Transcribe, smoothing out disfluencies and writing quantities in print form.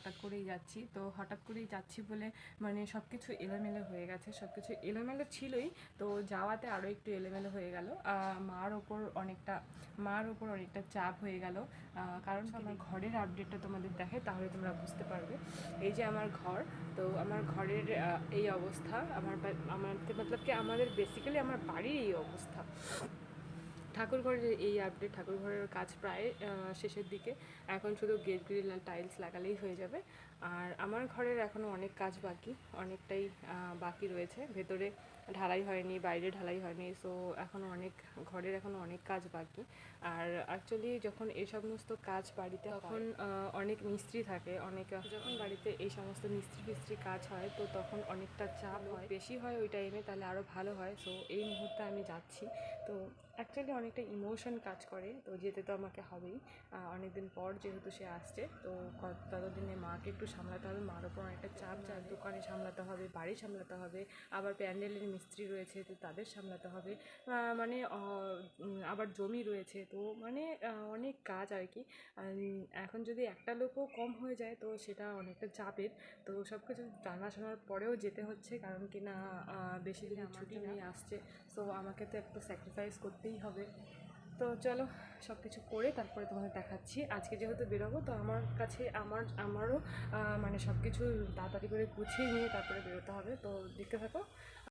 হঠাৎ করেই যাচ্ছি, তো হঠাৎ করেই যাচ্ছি বলে মানে সব কিছু এলোমেলো হয়ে গেছে। সব কিছু এলোমেলো ছিলই, তো যাওয়াতে আরও একটু এলোমেলো হয়ে গেল। মার ওপর অনেকটা চাপ হয়ে গেল, কারণ আমার ঘরের আপডেটটা তোমাদের দেখে তাহলে তোমরা বুঝতে পারবে। এই যে আমার ঘর, তো আমার ঘরের এই অবস্থা, মতলব কি আমাদের বেসিক্যালি আমার বাড়ির এই অবস্থা। ঠাকুরঘরের এই আপডেট, ঠাকুরঘরের কাজ প্রায় শেষের দিকে, এখন শুধু গেট গ্রিল আর টাইলস লাগালেই হয়ে যাবে। আর আমার ঘরের এখনও অনেক কাজ বাকি, অনেকটাই বাকি রয়েছে। ভেতরে ঢালাই হয়নি, বাইরে ঢালাই হয়নি, সো এখনও অনেক কাজ বাকি। আর অ্যাকচুয়ালি যখন এই সমস্ত কাজ বাড়িতে তখন অনেক মিস্ত্রি থাকে, যখন বাড়িতে এই সমস্ত মিস্ত্রি কাজ হয় তো তখন অনেকটা চাপ হয়, বেশি হয় ওই টাইমে, তাহলে আরও ভালো হয়। সো এই মুহূর্তে আমি যাচ্ছি, তো অ্যাকচুয়ালি অনেকটা ইমোশন কাজ করে, তো যেতে তো আমাকে হবেই। অনেকদিন পর যেহেতু সে আসছে, তো ততদিনে মাকে একটু সামলাতে হবে, মার ওপর অনেকটা চাপ, দোকানে সামলাতে হবে, বাড়ি সামলাতে হবে, আবার প্যান্ডেলের মিস্ত্রি রয়েছে তো তাদের সামলাতে হবে, মানে আবার জমি রয়েছে, তো মানে অনেক কাজ আর কি। এখন যদি একটা লোকও কম হয়ে যায় তো সেটা অনেকটা চাপের। তো সব কিছু জানাশোনার পরেও যেতে হচ্ছে, কারণ কি না বেশি দিন ছুটি নিয়ে আসছে, সো আমাকে তো একটু স্যাক্রিফাইস করতেই হবে। তো চলো সব কিছু করে তারপরে তোমাদের দেখাচ্ছি। আজকে যেহেতু বেরোবো, তো আমারও মানে সব কিছু তাড়াতাড়ি করে গুছিয়ে নিয়ে তারপরে বেরোতে হবে, তো দেখতে থাকো।